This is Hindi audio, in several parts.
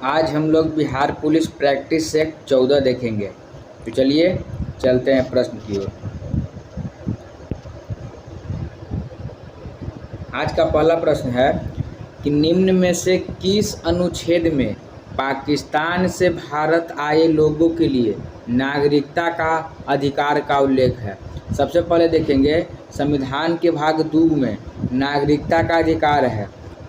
आज हम लोग बिहार पुलिस प्रैक्टिस सेट 14 देखेंगे। तो चलिए चलते हैं प्रश्न की ओर। आज का पहला प्रश्न है कि निम्न में से किस अनुच्छेद में पाकिस्तान से भारत आए लोगों के लिए नागरिकता का अधिकार का उल्लेख है। सबसे पहले देखेंगे संविधान के भाग 2 में नागरिकता का अधिकार है।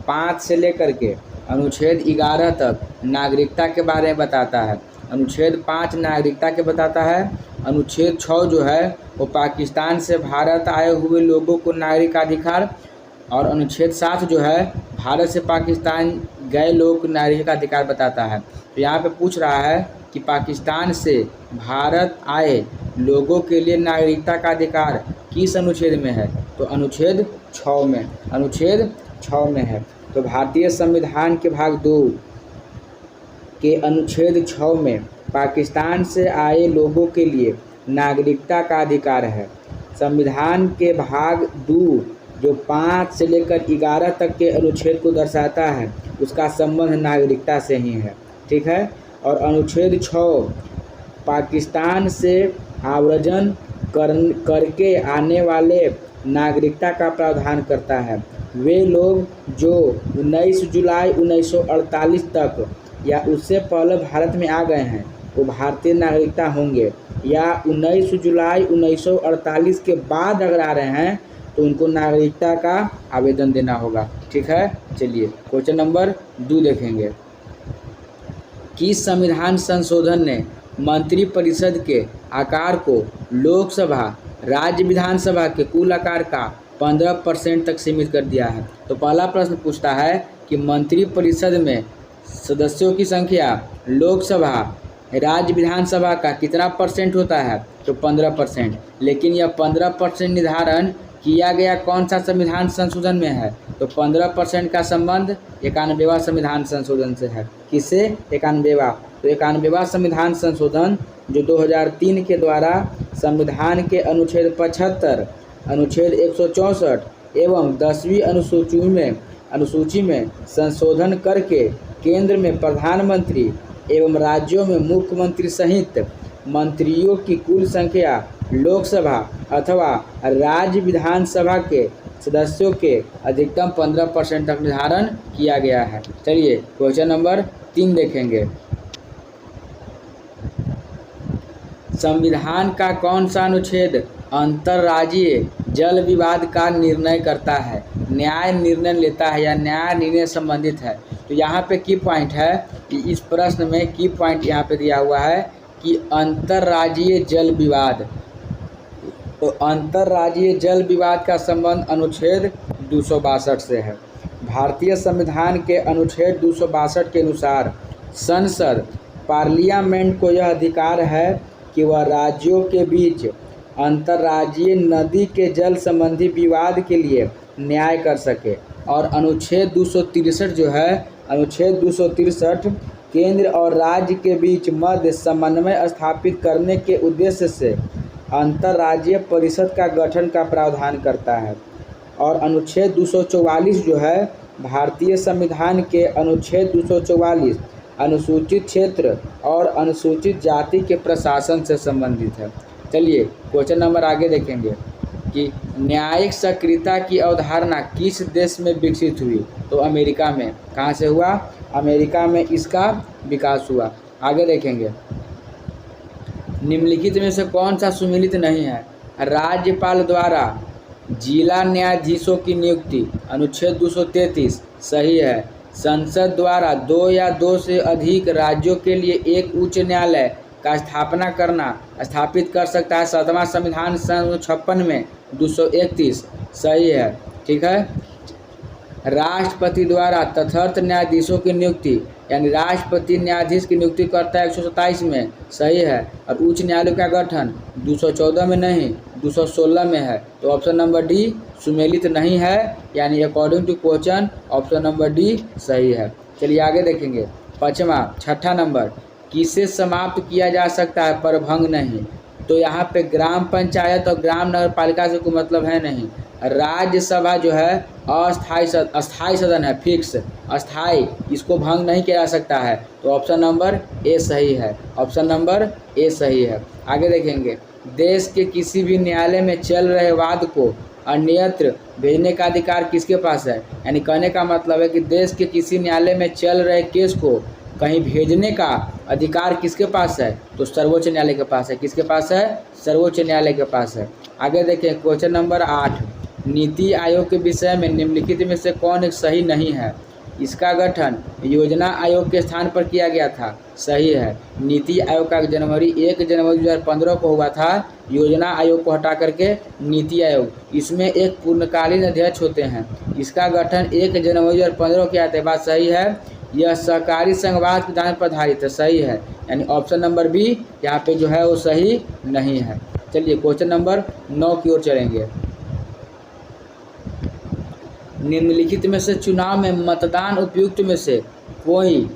5 से लेकर के अनुच्छेद 11 तक नागरिकता के बारे में बताता है। अनुच्छेद 5 नागरिकता के बताता है। अनुच्छेद 6 जो है वो पाकिस्तान से भारत आए हुए लोगों को नागरिक अधिकार, और अनुच्छेद 7 जो है भारत से पाकिस्तान गए लोगों को नागरिक का अधिकार बताता है। तो यहाँ पे पूछ रहा है कि पाकिस्तान से भारत आए लोगों के लिए नागरिकता का अधिकार किस अनुच्छेद में है? तो अनुच्छेद 6 में, अनुच्छेद 6 में है। तो भारतीय संविधान के भाग 2 के अनुच्छेद 6 में पाकिस्तान से आए लोगों के लिए नागरिकता का अधिकार है। संविधान के भाग 2 जो 5 से लेकर 11 तक के अनुच्छेद को दर्शाता है उसका संबंध नागरिकता से ही है, ठीक है। और अनुच्छेद 6 पाकिस्तान से आव्रजन करके आने वाले नागरिकता का प्रावधान करता है। वे लोग जो 19 जुलाई 1948 तक या उससे पहले भारत में आ गए हैं वो भारतीय नागरिकता होंगे, या 19 जुलाई 1948 के बाद अगर आ रहे हैं तो उनको नागरिकता का आवेदन देना होगा, ठीक है। चलिए क्वेश्चन नंबर 2 देखेंगे। किस संविधान संशोधन ने मंत्रिपरिषद के आकार को लोकसभा राज्य विधानसभा के कुल आकार का 15% तक सीमित कर दिया है? तो पहला प्रश्न पूछता है कि मंत्रिपरिषद में सदस्यों की संख्या लोकसभा राज्य विधानसभा का कितना परसेंट होता है? तो 15%। लेकिन यह 15% निर्धारण किया गया कौन सा संविधान संशोधन में है? तो 15% का संबंध 91वां संविधान संशोधन से है। किससे? 91वां। तो 91वां संविधान संशोधन जो 2003 के द्वारा संविधान के अनुच्छेद 75, अनुच्छेद 164 एवं 10वीं अनुसूची में संशोधन करके केंद्र में प्रधानमंत्री एवं राज्यों में मुख्यमंत्री सहित मंत्रियों की कुल संख्या लोकसभा अथवा राज्य विधानसभा के सदस्यों के अधिकतम 15% तक निर्धारण किया गया है। चलिए क्वेश्चन नंबर 3 देखेंगे। संविधान का कौन सा अनुच्छेद अंतर्राज्यीय जल विवाद का निर्णय करता है, न्याय निर्णय लेता है या न्याय निर्णय संबंधित है? तो यहाँ पे की पॉइंट है कि इस प्रश्न में की पॉइंट यहाँ पे दिया हुआ है कि अंतर्राज्यीय जल विवाद। तो अंतर्राज्यीय जल विवाद का संबंध अनुच्छेद 262 से है। भारतीय संविधान के अनुच्छेद 262 के अनुसार संसद पार्लियामेंट को यह अधिकार है कि वह राज्यों के बीच अंतर्राज्यीय नदी के जल संबंधी विवाद के लिए न्याय कर सके। और अनुच्छेद 263 जो है, अनुच्छेद 263 केंद्र और राज्य के बीच मध्य समन्वय स्थापित करने के उद्देश्य से अंतर्राज्यीय परिषद का गठन का प्रावधान करता है। और अनुच्छेद 244 जो है भारतीय संविधान के अनुच्छेद 244 अनुसूचित क्षेत्र और अनुसूचित जाति के प्रशासन से संबंधित है। चलिए क्वेश्चन नंबर आगे देखेंगे कि न्यायिक सक्रियता की अवधारणा किस देश में विकसित हुई? तो अमेरिका में। कहाँ से हुआ? अमेरिका में इसका विकास हुआ। आगे देखेंगे निम्नलिखित में से कौन सा सुमेलित नहीं है? राज्यपाल द्वारा जिला न्यायाधीशों की नियुक्ति, अनुच्छेद 233 सही है। संसद द्वारा 2 या 2 से अधिक राज्यों के लिए एक उच्च न्यायालय का स्थापित कर सकता है। 7वां संविधान 56 में 231 सही है, ठीक है। राष्ट्रपति द्वारा तथार्थ न्यायाधीशों की नियुक्ति यानी राष्ट्रपति न्यायाधीश की नियुक्ति करता है 127 में सही है। और उच्च न्यायालय का गठन 214 में नहीं 216 में है। तो ऑप्शन नंबर डी सुमेलित नहीं है, यानी according to question option number D सही है। चलिए आगे देखेंगे 6ठा नंबर, किसे समाप्त किया जा सकता है पर भंग नहीं? तो यहाँ पे ग्राम पंचायत और ग्राम नगर पालिका से कोई मतलब है नहीं। राज्यसभा जो है अस्थाई सदन है, फिक्स अस्थाई, इसको भंग नहीं किया जा सकता है। तो ऑप्शन नंबर ए सही है, ऑप्शन नंबर ए सही है। आगे देखेंगे, देश के किसी भी न्यायालय में चल रहे वाद को अन्यत्र भेजने का अधिकार किसके पास है। यानी कहने का मतलब है कि देश के किसी न्यायालय में चल रहे केस को कहीं भेजने का अधिकार किसके पास है, तो सर्वोच्च न्यायालय के पास है। किसके पास है, सर्वोच्च न्यायालय के पास है। आगे देखें क्वेश्चन नंबर 8, नीति आयोग के विषय में निम्नलिखित में से कौन एक सही नहीं है। इसका गठन योजना आयोग के स्थान पर किया गया था, सही है। नीति आयोग का 1 जनवरी 2015 को हुआ था, योजना आयोग को हटा करके नीति आयोग, इसमें एक पूर्णकालीन अध्यक्ष होते हैं। इसका गठन 1 जनवरी 2015 किया था, बात सही है। यह सहकारी संघवाद के विधान पर आधारित है, सही है। यानी ऑप्शन नंबर बी यहाँ पे जो है वो सही नहीं है। चलिए क्वेश्चन नंबर 9 की ओर चलेंगे। निम्नलिखित में से चुनाव में मतदान उपयुक्त में से कोई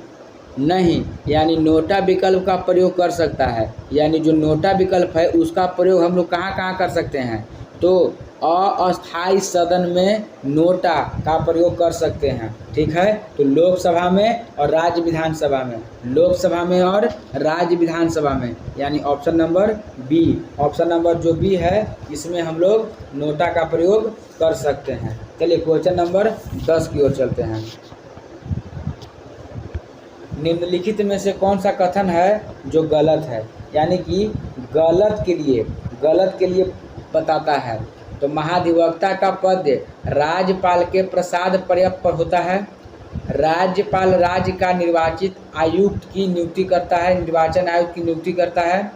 नहीं, यानी नोटा विकल्प का प्रयोग कर सकता है। यानी जो नोटा विकल्प है उसका प्रयोग हम लोग कहाँ कहाँ कर सकते हैं, तो अस्थाई सदन में नोटा का प्रयोग कर सकते हैं, ठीक है। तो लोकसभा में और राज्य विधानसभा में, लोकसभा में और राज्य विधानसभा में, यानी option number B, option number जो बी है इसमें हम लोग नोटा का प्रयोग कर सकते हैं। चलिए क्वेश्चन नंबर 10 की ओर चलते हैं। निम्नलिखित में से कौन सा कथन है जो गलत है, यानी कि गलत के लिए बताता है। तो महाधिवक्ता का पद राज्यपाल के प्रसाद पर्याप्त पर होता है। राज्यपाल राज्य का निर्वाचित आयुक्त की नियुक्ति करता है, निर्वाचन आयुक्त की नियुक्ति करता है।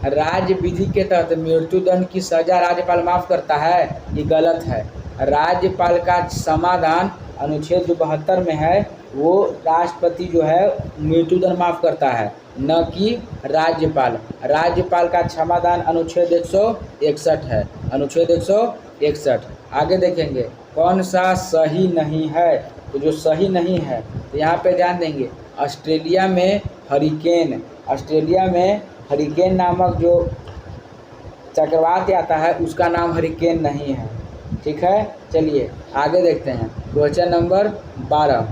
राज्य विधि के तहत मृत्युदंड की सजा राज्यपाल माफ करता है, ये गलत है। राज्यपाल का समाधान अनुच्छेद जो 72 में है वो राष्ट्रपति जो है मृत्युदंड माफ करता है, न कि राज्यपाल। राज्यपाल का क्षमादान अनुच्छेद 161 है, अनुच्छेद 161। आगे देखेंगे कौन सा सही नहीं है। तो जो सही नहीं है तो यहाँ पे ध्यान देंगे, ऑस्ट्रेलिया में हरिकेन नामक जो चक्रवात आता है उसका नाम हरिकेन नहीं है, ठीक है। चलिए आगे देखते हैं क्वेश्चन नंबर 12।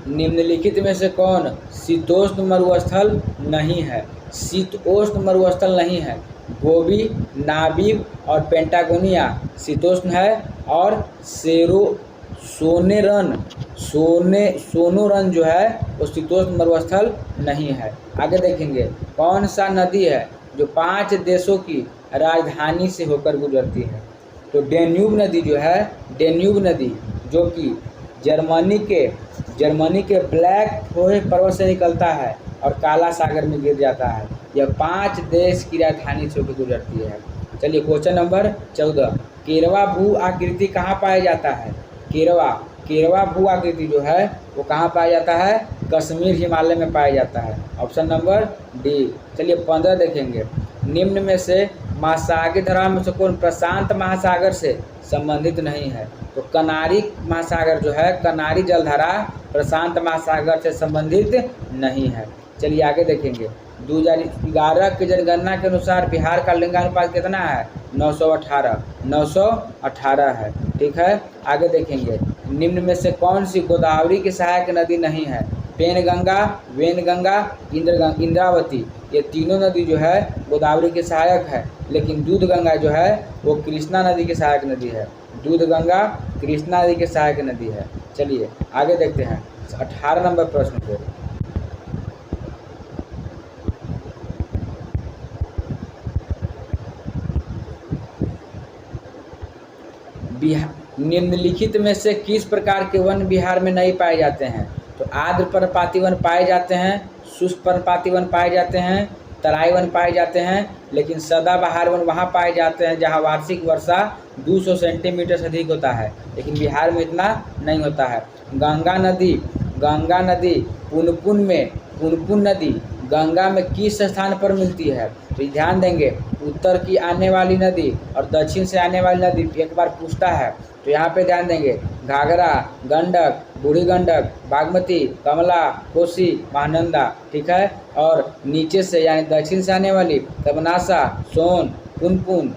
निम्नलिखित में से कौन शीतोष्ण मरुस्थल नहीं है। शीतोष्ण मरुस्थल नहीं है, गोबी, नामीब और पेंटागोनिया शीतोष्ण है, और सोनोरन जो है वो शीतोष्ण मरुस्थल नहीं है। आगे देखेंगे कौन सा नदी है जो 5 देशों की राजधानी से होकर गुजरती है। तो डेन्यूब नदी जो है, डेन्यूब नदी जो कि जर्मनी के ब्लैक फोरेस्ट पर्वत से निकलता है और काला सागर में गिर जाता है। यह 5 देश की राजधानी से होकर गुजरती है। चलिए क्वेश्चन नंबर 14, केरवा भू आकृति कहाँ पाया जाता है। केरवा भू आकृति जो है वो कहाँ पाया जाता है, कश्मीर हिमालय में पाया जाता है, ऑप्शन नंबर डी। चलिए 15 देखेंगे, निम्न में से महासागरीय धरा में से कौन प्रशांत महासागर से संबंधित नहीं है। तो कनारी महासागर जो है, कनारी जलधारा प्रशांत महासागर से संबंधित नहीं है। चलिए आगे देखेंगे, 2011 की जनगणना के अनुसार बिहार का लिंगानुपात कितना है, 918 है, ठीक है। आगे देखेंगे निम्न में से कौन सी गोदावरी की सहायक नदी नहीं है। पेनगंगा, वेनगंगा, इंद्रावती, ये तीनों नदी जो है गोदावरी के सहायक है, लेकिन दूधगंगा जो है वो कृष्णा नदी की सहायक नदी है। दूधगंगा कृष्णा नदी की सहायक नदी है। चलिए आगे देखते हैं 18 नंबर प्रश्न को। निम्नलिखित में से किस प्रकार के वन बिहार में नहीं पाए जाते हैं। तो आर्द्र पर्णपाती वन पाए जाते हैं, शुष्क पर्णपाती वन पाए जाते हैं, तराई वन पाए जाते हैं, लेकिन सदाबहार वन वहाँ पाए जाते हैं जहाँ वार्षिक वर्षा 200 सेंटीमीटर से अधिक होता है, लेकिन बिहार में इतना नहीं होता है। गंगा नदी पुनपुन नदी गंगा में किस स्थान पर मिलती है। तो ध्यान देंगे, उत्तर की आने वाली नदी और दक्षिण से आने वाली नदी एक बार पूछता है, तो यहाँ पे ध्यान देंगे घाघरा, गंडक, बूढ़ी गंडक, बागमती, कमला, कोसी, महानंदा, ठीक है। और नीचे से यानी दक्षिण से आने वाली तबनासा, सोन, पुनपुन,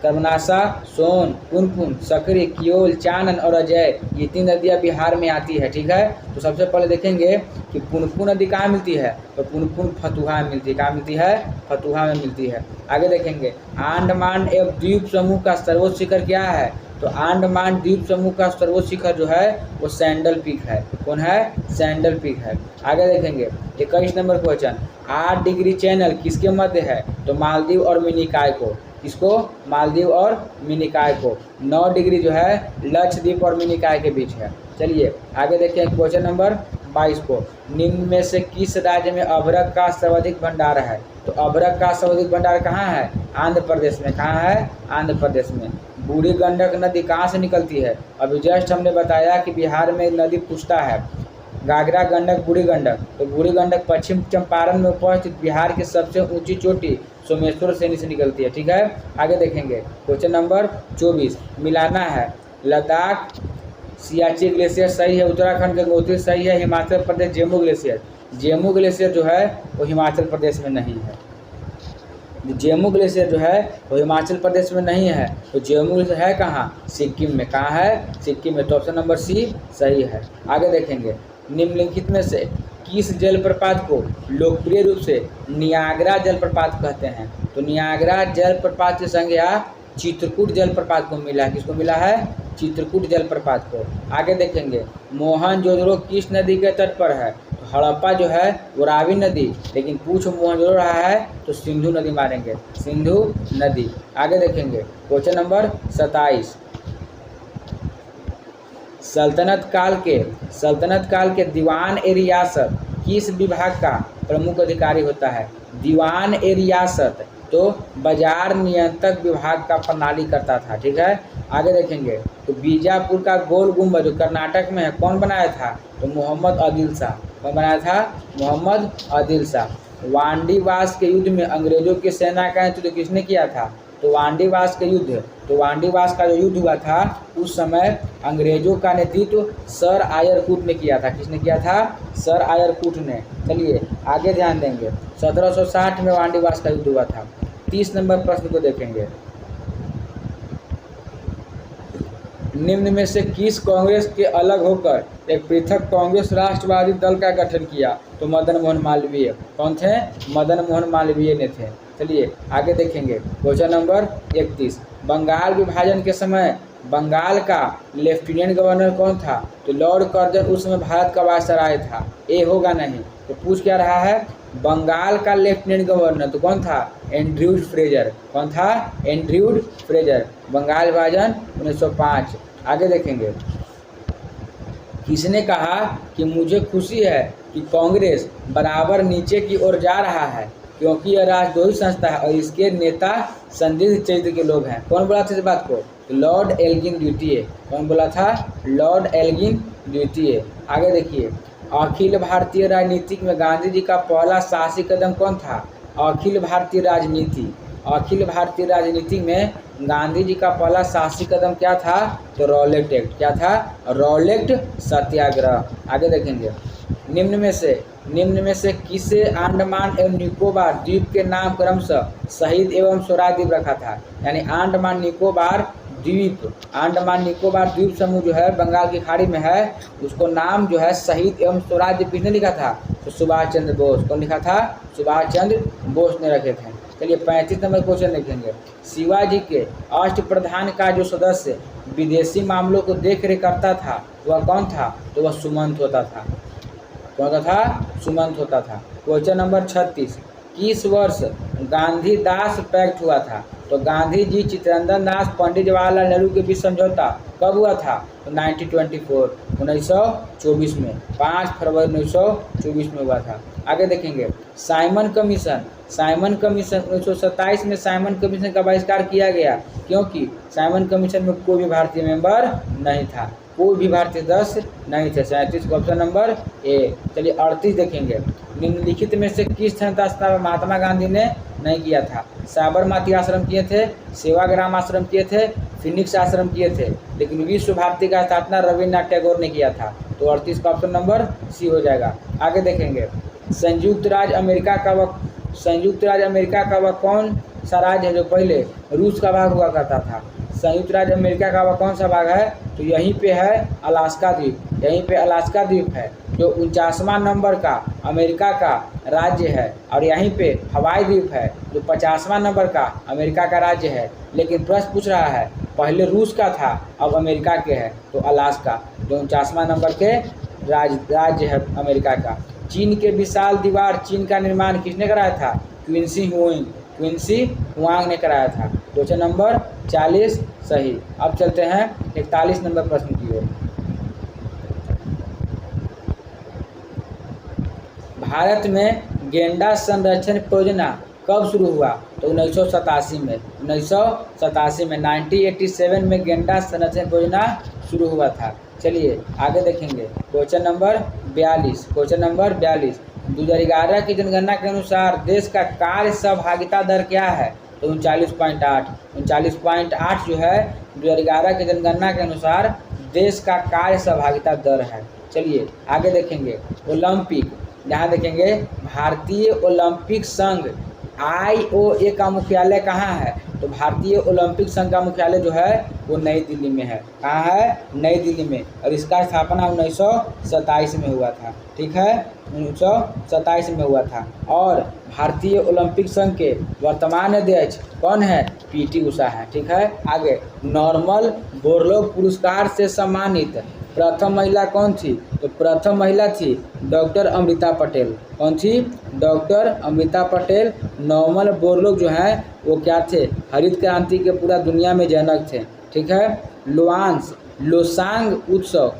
कर्मनाशा, सोन, पुनपुन, सकरी, कियोल, चानन और अजय, ये 3 नदियाँ बिहार में आती है। ठीक है, तो सबसे पहले देखेंगे कि पुनपुन नदी कहाँ मिलती है, तो पुनपुन फतुहा में मिलती है। कहाँ मिलती है, फतुहा में मिलती है। आगे देखेंगे अंडमान एवं द्वीप समूह का सर्वोच्च शिखर क्या है, तो अंडमान द्वीप समूह का सर्वोच्च शिखर जो है वो सैंडल पीक है। कौन है, सैंडल पीक है। आगे देखेंगे 21 नंबर क्वेश्चन, 8 डिग्री चैनल किसके मध्य है, तो मालदीव और मिनिकॉय को। किसको, मालदीव और मिनिकॉय को। 9 डिग्री जो है लक्षद्वीप और मिनिकॉय के बीच है। चलिए आगे देखिए क्वेश्चन नंबर 22 को, निम्न में से किस राज्य में अभ्रक का सर्वाधिक भंडार है, तो अभ्रक का सर्वाधिक भंडार कहाँ है, आंध्र प्रदेश में। कहाँ है, आंध्र प्रदेश में। बूढ़ी गंडक नदी कहाँ से निकलती है, अभी जस्ट हमने बताया कि बिहार में नदी पूछता है, घाघरा, गंडक, बूढ़ी गंडक। तो बूढ़ी गंडक पश्चिम चंपारण में उपस्थित बिहार की सबसे ऊंची चोटी सोमेश्वर से निकलती है। ठीक है, आगे देखेंगे क्वेश्चन नंबर 24, मिलाना है, लद्दाख सियाची ग्लेशियर सही है, उत्तराखंड गंगोत्री सही है, हिमाचल प्रदेश जेमू ग्लेशियर। जेमू ग्लेशियर जो है वो हिमाचल प्रदेश में नहीं है। जेमू ग्लेशियर जो है वो हिमाचल प्रदेश में नहीं है, तो जेमू ग्लेशियर है कहाँ, सिक्किम में। कहाँ है, सिक्किम में। तो ऑप्शन नंबर सी सही है। आगे देखेंगे निम्नलिखित में से किस जलप्रपात को लोकप्रिय रूप से नियाग्रा जलप्रपात कहते हैं, तो नियाग्रा जलप्रपात की संज्ञा चित्रकूट जलप्रपात को मिला है। किसको मिला है, चित्रकूट जलप्रपात को। आगे देखेंगे मोहनजोदड़ो किस नदी के तट पर है, तो हड़प्पा जो है वो रावी नदी, लेकिन पूछ मोहनजोदड़ो रहा है तो सिंधु नदी मारेंगे, सिंधु नदी। आगे देखेंगे क्वेश्चन नंबर 27, सल्तनत काल के दीवान ए रियासत किस विभाग का प्रमुख अधिकारी होता है, दीवान ए रियासत तो बाजार नियंत्रक विभाग का प्रणाली करता था। ठीक है, आगे देखेंगे तो बीजापुर का गोल गुंबद जो कर्नाटक में है कौन बनाया था, तो मोहम्मद आदिल शाह। कौन बनाया था, मोहम्मद आदिल शाह। वांडीवास के युद्ध में अंग्रेजों की सेना का नेतृत्व किसने किया था, तो वांडीवास के युद्ध, तो वांडीवास का जो युद्ध हुआ था उस समय अंग्रेजों का नेतृत्व सर आयरकूट ने किया था। किसने किया था, सर आयरकूट ने। चलिए आगे ध्यान देंगे 1760 में वांडीवास का युद्ध हुआ था। 30 नंबर प्रश्न को देखेंगे, निम्न में से किस कांग्रेस के अलग होकर एक पृथक कांग्रेस राष्ट्रवादी दल का गठन किया, तो मदन मोहन मालवीय। कौन थे, मदन मोहन मालवीय ने थे। चलिए आगे देखेंगे क्वेश्चन नंबर 31, बंगाल विभाजन के समय बंगाल का लेफ्टिनेंट गवर्नर कौन था, तो लॉर्ड कर्जन उस समय भारत का वायसराय था। ए होगा नहीं, तो पूछ क्या रहा है, बंगाल का लेफ्टिनेंट गवर्नर तो कौन था, एंड्रयू फ्रेजर। कौन था, एंड्रयू फ्रेजर। बंगाल विभाजन 1905। आगे देखेंगे किसने कहा कि मुझे खुशी है कि कांग्रेस बराबर नीचे की ओर जा रहा है क्योंकि यह राजद्रोही संस्था है और इसके नेता संदिग्ध चरित्र के लोग हैं। कौन बोला था इस बात को, तो लॉर्ड एल्गिन ड्यूटिये। कौन बोला था, लॉर्ड एल्गिन ड्यूटिये। आगे देखिए अखिल भारतीय राजनीति में गांधी जी का पहला साहसी कदम कौन था, अखिल भारतीय राजनीति। अखिल भारतीय राजनीति में गांधी जी का पहला साहसी कदम क्या था, तो रॉलेट एक्ट। क्या था, रॉलेट सत्याग्रह। आगे देखेंगे निम्न में से किसे अंडमान एवं निकोबार द्वीप के नाम क्रमशः शहीद एवं स्वराज द्वीप रखा था, यानी अंडमान निकोबार द्वीप समूह जो है बंगाल की खाड़ी में है, उसको नाम जो है शहीद एवं स्वराज द्वीप किसने लिखा था, तो सुभाष चंद्र बोस। कौन लिखा था, सुभाष चंद्र बोस ने रखे थे। चलिए 35 नंबर क्वेश्चन देखेंगे, शिवाजी के अष्टप्रधान का जो सदस्य विदेशी मामलों को देख रेख करता था वह कौन था, तो वह सुमंत होता था। कौन था, सुमंत होता था। क्वेश्चन नंबर 36, किस वर्ष गांधी दास पैक्ट हुआ था, तो गांधी जी चित्तरंजन दास पंडित जवाहरलाल नेहरू के बीच समझौता कब हुआ था, तो 1924 में 5 फरवरी 1924 में हुआ था। आगे देखेंगे साइमन कमीशन 1927 में साइमन कमीशन का बहिष्कार किया गया क्योंकि साइमन कमीशन में कोई भी भारतीय मेंबर नहीं था, कोई भी भारतीय सदस्य नहीं थे। 37 का ऑप्शन नंबर ए। चलिए 38 देखेंगे, निम्नलिखित में से किस संस्था स्थापना महात्मा गांधी ने नहीं किया था, साबरमती आश्रम किए थे, सेवाग्राम आश्रम किए थे, फिनिक्स आश्रम किए थे, लेकिन विश्व भारती का स्थापना रविन्द्रनाथ टैगोर ने किया था। तो 38 का ऑप्शन नंबर सी हो जाएगा। आगे देखेंगे संयुक्त राज्य अमेरिका का वह कौन सा राज्य है जो पहले रूस का भाग हुआ करता था। संयुक्त राज्य अमेरिका का वह कौन सा भाग है? तो यहीं पे है अलास्का द्वीप, यहीं पे अलास्का द्वीप है जो 49वां नंबर का अमेरिका का राज्य है, और यहीं पे हवाई द्वीप है जो 50वां नंबर का अमेरिका का राज्य है। लेकिन प्रश्न पूछ रहा है पहले रूस का था अब अमेरिका के है, तो अलास्का जो 49वां नंबर के राज्य है अमेरिका का। चीन के विशाल दीवार, चीन का निर्माण किसने कराया था? क्विंसी हुआंग ने कराया था। क्वेश्चन नंबर 40 सही। अब चलते हैं 41 नंबर प्रश्न की ओर। भारत में गेंडा संरक्षण परियोजना कब शुरू हुआ? तो 1987 में 1987 में गेंडा संरक्षण परियोजना शुरू हुआ था। चलिए आगे देखेंगे क्वेश्चन नंबर 42। क्वेश्चन नंबर 42, 2011 की जनगणना के अनुसार देश का कार्य सहभागिता दर क्या है? तो 39.8 जो है 2011 की जनगणना के अनुसार देश का कार्य सहभागिता दर है। चलिए आगे देखेंगे ओलंपिक, यहाँ देखेंगे भारतीय ओलंपिक संघ IOA का मुख्यालय कहाँ है? तो भारतीय ओलंपिक संघ का मुख्यालय जो है वो नई दिल्ली में है। कहाँ है? नई दिल्ली में, और इसका स्थापना 1927 में हुआ था। ठीक है, 1927 में हुआ था। और भारतीय ओलंपिक संघ के वर्तमान अध्यक्ष कौन है? PT उषा है। ठीक है, आगे नॉर्मन बोरलॉग पुरस्कार से सम्मानित प्रथम महिला कौन थी? तो प्रथम महिला थी डॉक्टर अमृता पटेल। कौन थी? Doctor Amrita Patel. Norman Borlaug जो हैं वो क्या थे? हरित क्रांति के पूरा दुनिया में जनक थे। ठीक है, लोसांग उत्सव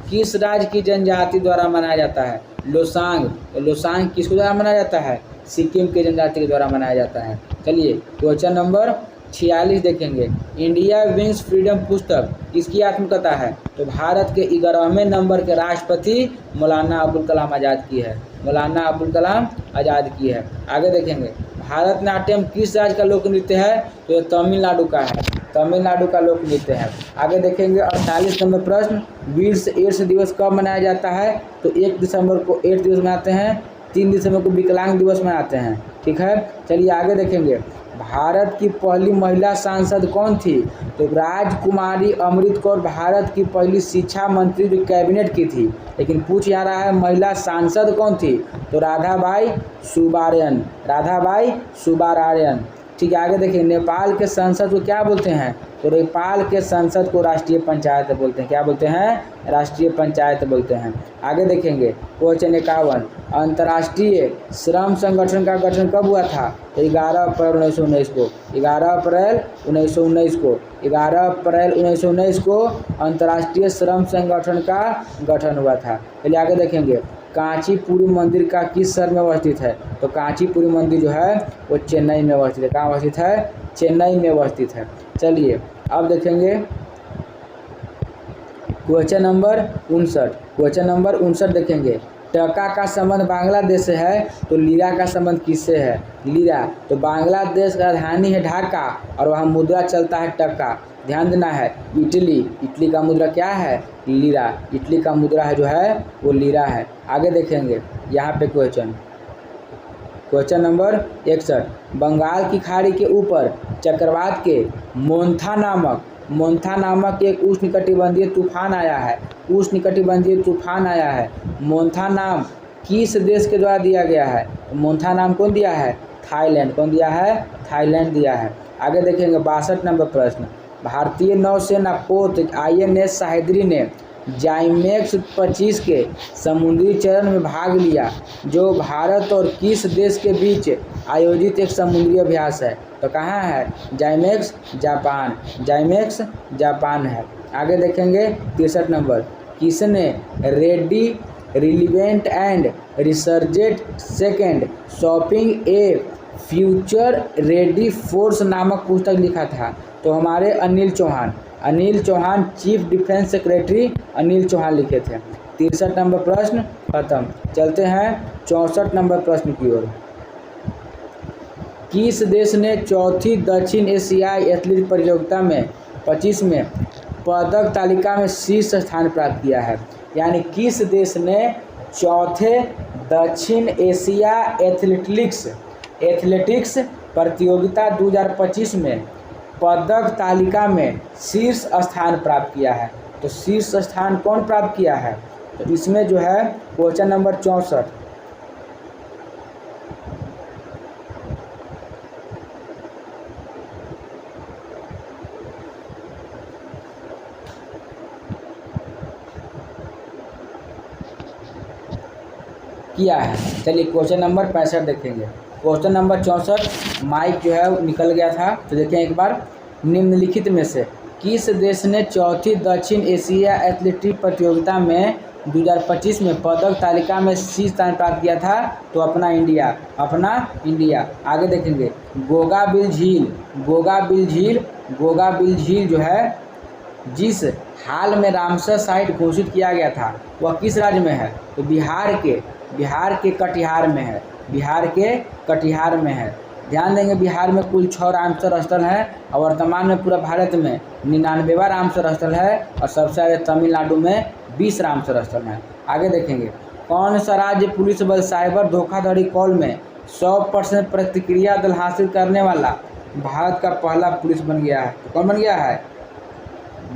किस राज्य की जनजाति द्वारा मनाया जाता है? लोसांग किसके द्वारा मनाया जाता है? सिक्किम के जनजाति के द्वारा मनाया जाता है। चलिए क्वेश्चन नंबर 46 देखेंगे। इंडिया विंस फ्रीडम पुस्तक किसकी आत्मकथा है? तो भारत के 11वें नंबर के राष्ट्रपति मौलाना अबुल कलाम आज़ाद की है। मौलाना अबुल कलाम आज़ाद की है। आगे देखेंगे भारतनाट्यम किस राज्य का लोक नृत्य है? तो ये तमिलनाडु का है। तमिलनाडु का लोक नृत्य है। आगे देखेंगे 48 नंबर प्रश्न, विश्व एड्स दिवस कब मनाया जाता है? तो 1 दिसंबर को एड्स दिवस मनाते हैं, 3 दिसंबर को विकलांग दिवस मनाते हैं। ठीक है, चलिए आगे देखेंगे भारत की पहली महिला सांसद कौन थी? तो राजकुमारी अमृत कौर भारत की पहली शिक्षा मंत्री जो कैबिनेट की थी। लेकिन पूछ यहाँ रहा है महिला सांसद कौन थी? तो राधाबाई सुब्बारायन। ठीक है, आगे देखिए नेपाल के संसद को क्या बोलते हैं? तो नेपाल के संसद को राष्ट्रीय पंचायत बोलते हैं। क्या बोलते हैं? राष्ट्रीय पंचायत बोलते हैं। आगे देखेंगे क्वेश्चन 51, अंतर्राष्ट्रीय श्रम संगठन का गठन कब हुआ था? तो 11 अप्रैल 1919 को। 11 अप्रैल 1919 को अंतर्राष्ट्रीय श्रम संगठन का गठन हुआ था। चलिए आगे देखेंगे कांचीपुरी मंदिर का किस शहर में अवस्थित है? तो कांचीपुरी मंदिर जो है वो चेन्नई में अवस्थित है। कहाँ अवस्थित है? चेन्नई में अवस्थित है। चलिए अब देखेंगे क्वेश्चन नंबर 59 देखेंगे। टका का संबंध बांग्लादेश से है, तो लीरा का संबंध किससे है? लीरा तो बांग्लादेश का राजधानी है ढाका और वहाँ मुद्रा चलता है टका। ध्यान देना है इटली का मुद्रा क्या है? लीरा। इटली का मुद्रा है जो है वो लीरा है। आगे देखेंगे यहाँ पे क्वेश्चन नंबर 61, बंगाल की खाड़ी के ऊपर चक्रवात के मोन्था नामक एक उष्णकटिबंधीय तूफान आया है। मोन्था नाम किस देश के द्वारा दिया गया है? मोन्था नाम कौन दिया है? थाईलैंड। कौन दिया है? थाईलैंड दिया है। आगे देखेंगे 62 नंबर प्रश्न, भारतीय नौसेना पोत INS साहिद्री ने जाइमेक्स 25 के समुद्री चरण में भाग लिया, जो भारत और किस देश के बीच आयोजित एक समुद्री अभ्यास है? तो कहाँ है? जाइमेक्स जापान है। आगे देखेंगे 63 नंबर, किसने ready relevant and resurgent second shopping a future ready force नामक पुस्तक लिखा था? तो हमारे Anil Chauhan chief defence secretary Anil Chauhan लिखे थे। 63 नंबर प्रश्न खत्म। चलते हैं 64 नंबर प्रश्न की ओर। किस देश ने चौथी दक्षिण एशियाई एथलेटिक्स प्रतियोगिता में 25 में पदक तालिका में शीर्ष स्थान प्राप्त किया है? यानी किस देश ने चौथे दक्षिण एशिया एथलेटिक्स प्रतियोगिता 2025 में पदक तालिका में शीर्ष स्थान प्राप्त किया है? तो शीर्ष स्थान कौन प्राप्त किया है? तो इसमें जो है क्वेश्चन नंबर 64 किया है। चलिए क्वेश्चन नंबर 65 देखेंगे। क्वेश्चन नंबर 64 माइक जो है निकल गया था, तो देखें एक बार। निम्नलिखित में से किस देश ने चौथी दक्षिण एशिया एथलेटिक प्रतियोगिता में 2025 में पदक तालिका में शीर्ष स्थान प्राप्त किया था? तो अपना इंडिया। आगे देखेंगे गोगाबिल झील जो है जिस हाल में रामसर साइट घोषित किया गया था वह किस राज्य में है? तो बिहार के कटिहार में है। ध्यान देंगे बिहार में कुल 6 रामसर स्थल हैं और वर्तमान में पूरा भारत में 99वां रामसर स्थल है और सबसे ज़्यादा तमिलनाडु में 20 रामसर स्थल हैं। आगे देखेंगे कौन सा राज्य पुलिस बल साइबर धोखाधड़ी कॉल में 100% प्रतिक्रिया दल हासिल करने वाला भारत का पहला पुलिस बन गया है? तो कौन बन गया है?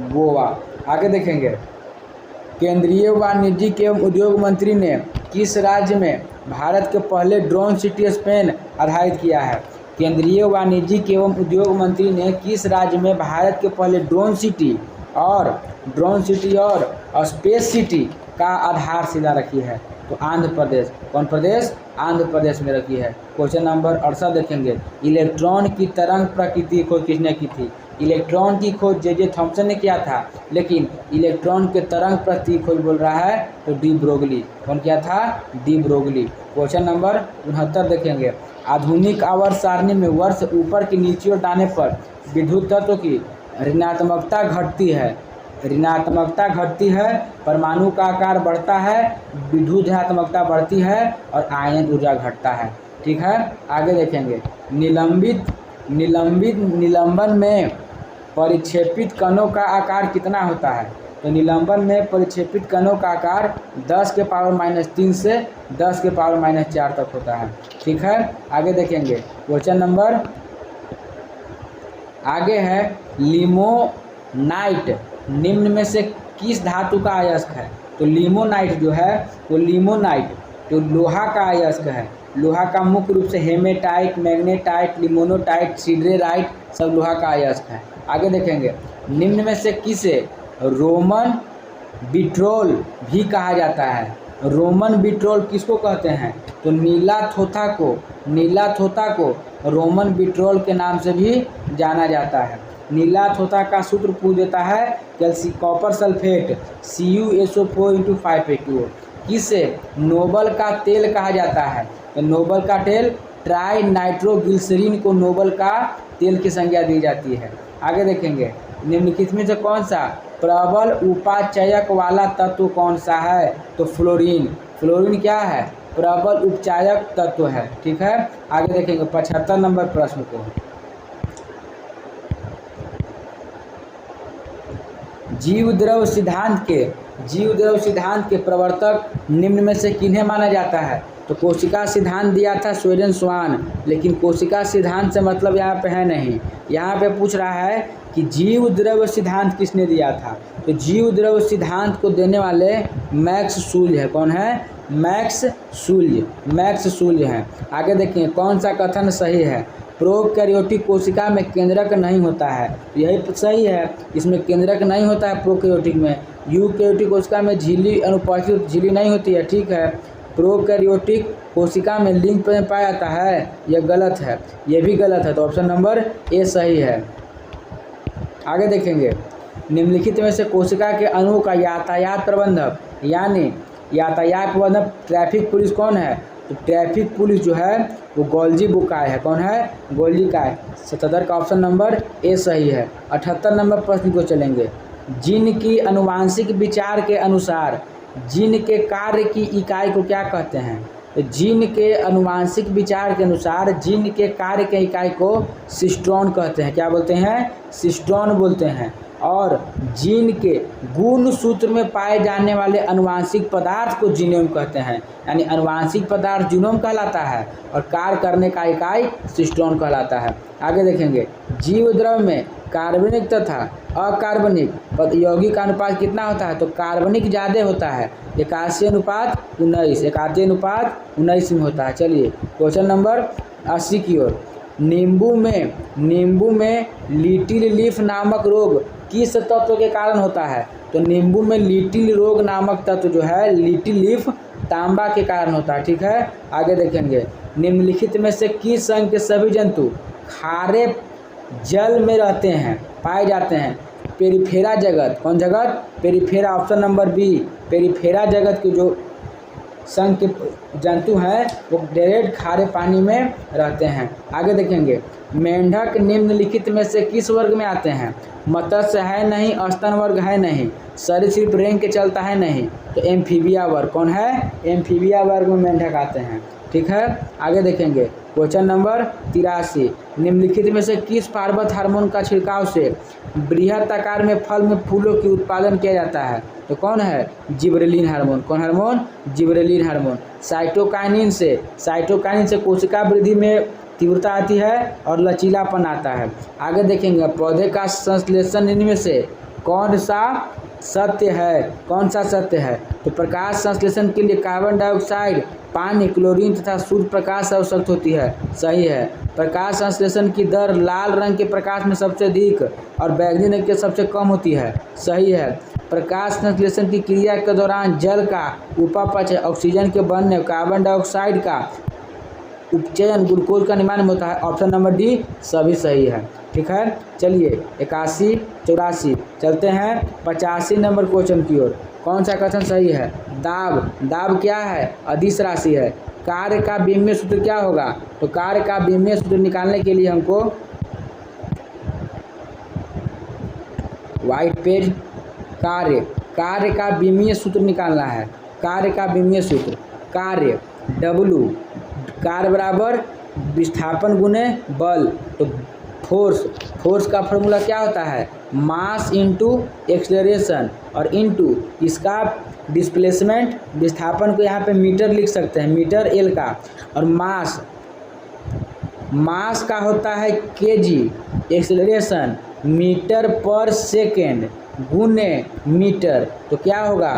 गोवा। आगे देखेंगे केंद्रीय वाणिज्यिक एवं उद्योग मंत्री ने किस राज्य में भारत के पहले ड्रोन सिटी स्पेन आधारित किया है? केंद्रीय वाणिज्यिक एवं उद्योग मंत्री ने किस राज्य में भारत के पहले ड्रोन सिटी और स्पेस सिटी का आधारशिला रखी है? तो आंध्र प्रदेश। कौन प्रदेश? आंध्र प्रदेश में रखी है। क्वेश्चन नंबर 68 देखेंगे इलेक्ट्रॉन की तरंग प्रकृति खोज किसने की थी? इलेक्ट्रॉन की खोज जे थॉम्सन ने किया था, लेकिन इलेक्ट्रॉन के तरंग प्रकृति खोज बोल रहा है तो डी ब्रोगली। कौन किया था? De Broglie. क्वेश्चन नंबर 69 देखेंगे आधुनिक आवर्त सारणी में वर्ष ऊपर की नीचे ओर जाने पर विद्युत तत्व की ऋणात्मकता घटती है, परमाणु का आकार बढ़ता है, विद्युत धनात्मकता बढ़ती है और आयन ऊर्जा घटता है। ठीक है। आगे देखेंगे निलंबन में परिक्षेपित कणों का आकार कितना होता है? तो निलंबन में परिक्षेपित कणों का आकार 10⁻³ से 10⁻⁴ तक होता है। ठीक है। आगे देखेंगे क्वेश्चन नंबर आगे है लिमोनाइट निम्न में से किस धातु का अयस्क है? तो लिमोनाइट जो है वो तो लोहा का अयस्क है। लोहा का मुख्य रूप से हेमेटाइट, मैग्नेटाइट, लिमोनोटाइट, सिडरेराइट सब लोहा का अयस्क है। आगे देखेंगे निम्न में से किसे रोमन विट्रोल भी कहा जाता है? रोमन विट्रोल किसको कहते हैं? तो नीला थोथा को रोमन विट्रोल के नाम से भी जाना जाता है। नीला थोथा का सूत्र पूछ देता है कॉपर सल्फेट CuSO4 × 5H2O। किसे नोबल का तेल कहा जाता है? तो नोबल का तेल ट्राई नाइट्रोग्लिसरीन को नोबल का तेल की संज्ञा दी जाती है। आगे देखेंगे निम्नलिखित में से कौन सा प्रबल उपाचयक वाला तत्व कौन सा है? तो फ्लोरीन क्या है? प्रबल उपचायक तत्व है। ठीक है। आगे देखेंगे 75 नंबर प्रश्न को जीव द्रव सिद्धांत के प्रवर्तक निम्न में से किन्हें माना जाता है? तो कोशिका सिद्धांत दिया था स्वीडन स्वान, लेकिन कोशिका सिद्धांत से मतलब यहाँ पे है नहीं। यहाँ पे पूछ रहा है कि जीव द्रव सिद्धांत किसने दिया था? तो जीव द्रव सिद्धांत को देने वाले मैक्स सुल्ज है। कौन है? मैक्स सुल्ज हैं। आगे देखिए कौन सा कथन सही है? प्रोकैरियोटिक कोशिका में केंद्रक नहीं होता है। यही सही है, इसमें केंद्रक नहीं होता है प्रोकैरियोटिक में। यूकैरियोटिक कोशिका में झिल्ली अनुपस्थित, झिल्ली नहीं होती है। ठीक है। प्रोकैरियोटिक कोशिका में लिंग पाया जाता है, यह गलत है, यह भी गलत है। तो ऑप्शन नंबर ए सही है। आगे देखेंगे निम्नलिखित में से कोशिका के अणुओं का यातायात प्रबंधक यानी यातायात प्रबंधक ट्रैफिक पुलिस कौन है? तो ट्रैफिक पुलिस जो है वो गोल्जी बुकाय है। कौन है? गोल्जी काय। 77 का ऑप्शन नंबर ए सही है। 78 नंबर प्रश्न को चलेंगे जीन की आनुवांशिक विचार के अनुसार जीन के कार्य की इकाई को क्या कहते हैं? तो जीन के आनुवांशिक विचार के अनुसार जीन के कार्य के इकाई को सिस्ट्रॉन कहते हैं। क्या बोलते हैं? सिस्ट्रॉन बोलते हैं। और जीन के गुण सूत्र में पाए जाने वाले आनुवांशिक पदार्थ को जीनोम कहते हैं। यानी आनुवांशिक पदार्थ जीनोम कहलाता है और कार्य करने का इकाई सिस्टोन कहलाता है। आगे देखेंगे, जीव द्रव में कार्बनिक तथा अकार्बनिक यौगिक का अनुपात कितना होता है? तो कार्बनिक ज़्यादा होता है, 81:19, 81:19 में होता है। चलिए क्वेश्चन नंबर 80 की ओर। नींबू में लिटिल लीफ नामक रोग किस तत्व के कारण होता है? तो नींबू में लिटिल रोग नामक तत्व जो है लिटिल लीफ तांबा के कारण होता है। ठीक है, आगे देखेंगे, निम्नलिखित में से किस संघ के सभी जंतु खारे जल में रहते हैं, पाए जाते हैं? पेरिफेरा जगत। कौन जगत? पेरिफेरा, ऑप्शन नंबर बी। पेरिफेरा जगत के जो संघ के जंतु हैं वो डायरेक्ट खारे पानी में रहते हैं। आगे देखेंगे, मेंढक निम्नलिखित में से किस वर्ग में आते हैं? मत्स्य है नहीं, स्तन वर्ग है नहीं, सरीसृप रेंग के चलता है नहीं, तो एम्फीबिया वर्ग। कौन है? एम्फीबिया वर्ग में मेंढक आते हैं। ठीक है, आगे देखेंगे, क्वेश्चन नंबर 83। निम्नलिखित में से किस पार्वत हार्मोन का छिड़काव से बृहत आकार में फल में फूलों की उत्पादन किया जाता है? तो कौन है? Gibberellin hormone. कौन हार्मोन? Gibberellin hormone. साइटोकाइनिन से कोशिका वृद्धि में तीव्रता आती है और लचीलापन आता है। आगे देखेंगे, पौधे का संश्लेषण इनमें से कौन सा सत्य है? तो प्रकाश संश्लेषण के लिए कार्बन डाइऑक्साइड, पानी, क्लोरीन तथा सूर्य प्रकाश आवश्यक होती है। सही है। प्रकाश संश्लेषण की दर लाल रंग के प्रकाश में सबसे अधिक और बैंगनी रंग के सबसे कम होती है। सही है। प्रकाश संश्लेषण की क्रिया के दौरान जल का उपापचय, ऑक्सीजन के बनने, कार्बन डाइऑक्साइड का उपचयन, ग्लूकोज का निर्माण होता है। ऑप्शन नंबर डी सभी सही है। ठीक है, चलिए 81, 84 चलते हैं 85 नंबर क्वेश्चन की ओर। कौन सा कथन सही है? दाब क्या है? अदिश राशि है। कार्य का विमीय सूत्र क्या होगा? तो कार्य का विमीय सूत्र निकालने के लिए हमको व्हाइट पेज कार्य का विमीय सूत्र निकालना है। कार्य का विमीय सूत्र, कार्य कार्य बराबर विस्थापन गुने बल। तो फोर्स का फॉर्मूला क्या होता है? मास इंटू एक्सेलरेशन और इंटू इसका डिस्प्लेसमेंट। विस्थापन को यहाँ पे मीटर लिख सकते हैं, मीटर एल का, और मास का होता है केजी, एक्सेलरेशन मीटर पर सेकेंड गुने मीटर। तो क्या होगा?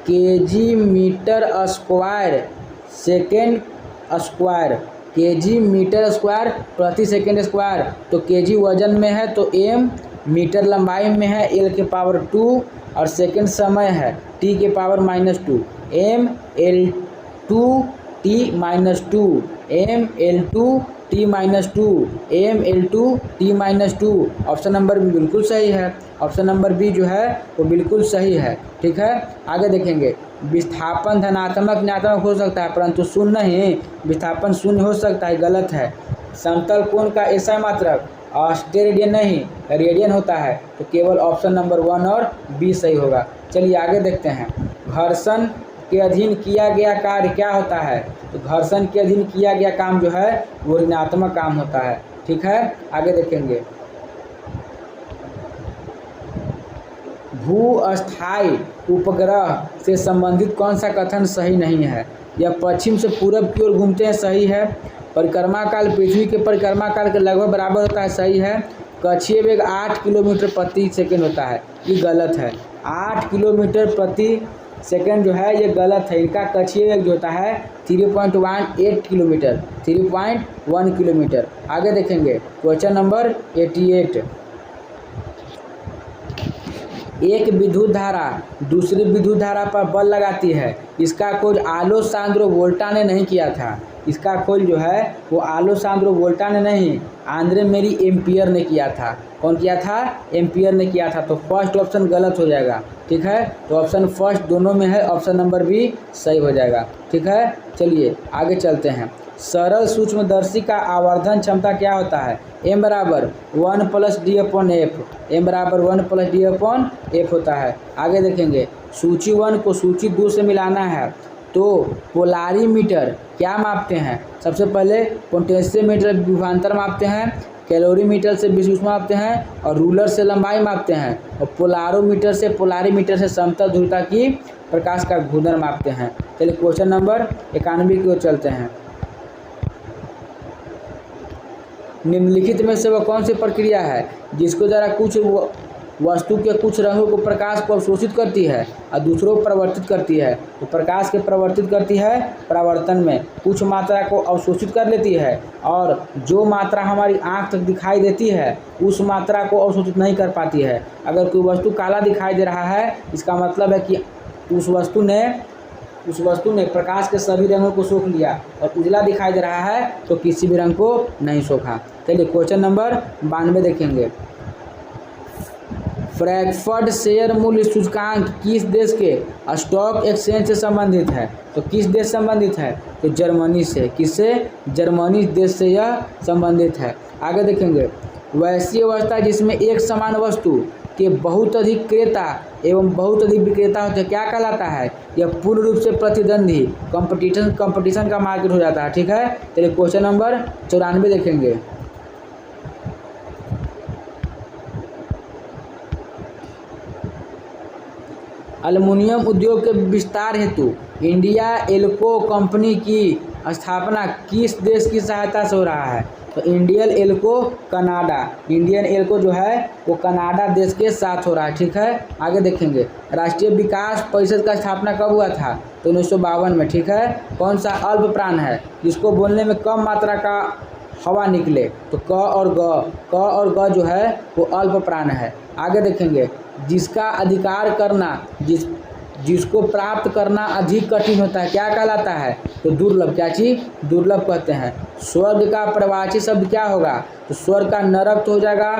KG metre square second square, KG metre square प्रति सेकेंड स्क्वायर। तो केजी वजन में है तो एम, मीटर लंबाई में है एल के पावर 2 और सेकेंड समय है टी के power -2, M L 2 T -2, M L 2 T -2, M L 2 T -2। Option number B बिल्कुल सही है। ऑप्शन नंबर बी जो है वो बिल्कुल सही है। ठीक है, आगे देखेंगे, विस्थापन धनात्मक ऋणात्मक हो सकता है परंतु शून्य नहीं, विस्थापन शून्य हो सकता है, गलत है। समतल कोण का ऐसा मात्रक स्टेरेडियन नहीं रेडियन होता है। तो केवल ऑप्शन नंबर 1 और बी सही होगा। चलिए आगे देखते हैं, घर्षण के अधीन किया गया कार्य क्या होता है? तो घर्षण के अधीन किया गया काम जो है वो ऋणात्मक काम होता है। ठीक है, आगे देखेंगे, भूस्थायी उपग्रह से संबंधित कौन सा कथन सही नहीं है? यह पश्चिम से पूरब की ओर घूमते हैं। सही है। परिक्रमा काल पृथ्वी के परिक्रमा काल के लगभग बराबर होता है। सही है। कक्षीय वेग 8 किलोमीटर प्रति सेकंड होता है। ये गलत है। 8 किलोमीटर प्रति सेकंड जो है ये गलत है। इनका कक्षीय वेग जो होता है 3.18 किलोमीटर, 3.1 किलोमीटर। आगे देखेंगे, क्वेश्चन नंबर 88। एक विद्युत धारा दूसरी विद्युत धारा पर बल लगाती है। इसका खोज आलोसांद्रो वोल्टा ने नहीं किया था। इसका खोज जो है वो आलोसांद्रो वोल्टा ने नहीं, आंद्रे मेरी एम्पियर ने किया था। कौन किया था? एम्पियर ने किया था। तो फर्स्ट ऑप्शन गलत हो जाएगा। ठीक है, तो ऑप्शन फर्स्ट दोनों में है, ऑप्शन नंबर बी सही हो जाएगा। ठीक है, चलिए आगे चलते हैं। सरल सूक्ष्मदर्शी का आवर्धन क्षमता क्या होता है? m बराबर 1 + d/f, m बराबर 1 + d/f होता है। आगे देखेंगे, सूची 1 को सूची 2 से मिलाना है तो पोलारीमीटर क्या मापते हैं? सबसे पहले पोटेंशियोमीटर विभवांतर मापते हैं, कैलोरीमीटर से विषुवत मापते हैं और रूलर से लंबाई मापते हैं और पोलारीमीटर से समतल ध्रुवता की प्रकाश का घूर्णन मापते हैं। चलिए क्वेश्चन नंबर 91 की ओर चलते हैं। निम्नलिखित में से वह कौन सी प्रक्रिया है जिसको द्वारा कुछ वस्तु के कुछ रंगों को प्रकाश को अवशोषित करती है और दूसरों को प्रवर्तित करती है? तो प्रकाश के प्रवर्तित करती है परावर्तन में, कुछ मात्रा को अवशोषित कर लेती है और जो मात्रा हमारी आंख तक दिखाई देती है उस मात्रा को अवशोषित नहीं कर पाती है। अगर कोई वस्तु काला दिखाई दे रहा है इसका मतलब है कि उस वस्तु ने प्रकाश के सभी रंगों को सोख लिया, और उजला दिखाई दे रहा है तो किसी भी रंग को नहीं सोखा। चलिए क्वेश्चन नंबर 92 देखेंगे। फ्रैंकफर्ट शेयर मूल्य सूचकांक किस देश के स्टॉक एक्सचेंज से संबंधित है? तो किस देश से संबंधित है? तो जर्मनी से। किससे? जर्मनी देश से यह संबंधित है। आगे देखेंगे। वैसी अवस्था जिसमें एक समान वस्तु के बहुत अधिक क्रेता एवं बहुत अधिक विक्रेता होते हैं क्या कहलाता है? यह पूर्ण रूप से प्रतिद्वंदी कंपटीशन का मार्केट हो जाता है। ठीक है, चलिए क्वेश्चन नंबर 94 देखेंगे। एल्युमिनियम उद्योग के विस्तार हेतु इंडिया एल्को कंपनी की स्थापना किस देश की सहायता से हो रहा है? तो इंडियन एल्को कनाडा। इंडियन एल्को जो है वो कनाडा देश के साथ हो रहा है। ठीक है, आगे देखेंगे। राष्ट्रीय विकास परिषद का स्थापना कब हुआ था? तो 1952 में। ठीक है, कौन सा अल्प प्राण है जिसको बोलने में कम मात्रा का हवा निकले? तो क और ग जो है वो अल्प प्राण है। आगे देखेंगे। जिसका अधिकार करना जिसको प्राप्त करना अधिक कठिन होता है क्या कहलाता है? तो दुर्लभ। क्या चीज? दुर्लभ कहते हैं। स्वर्ग का प्रवाची शब्द क्या होगा? तो स्वर्ग का नरक तो हो जाएगा,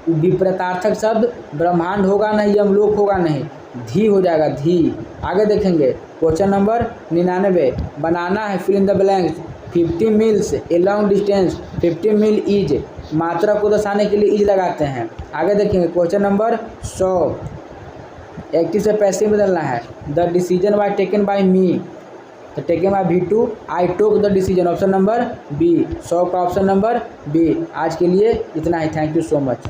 विपरीतार्थक शब्द ब्रह्मांड होगा नहीं, यमलोक होगा नहीं, धी हो जाएगा, धी। आगे देखेंगे। Question number 99। बनाना है fill in the blanks. 50 miles a long distance, 50 mile is. मात्रा को दर्शाने के लिए इज लगाते हैं। आगे देखेंगे। Question number 100। एक्टिव से पैसिव बदलना है। The decision was taken by me, तो taken by V2, I took the decision. Option number B. 100 का ऑप्शन नंबर बी। आज के लिए इतना ही। Thank you so much.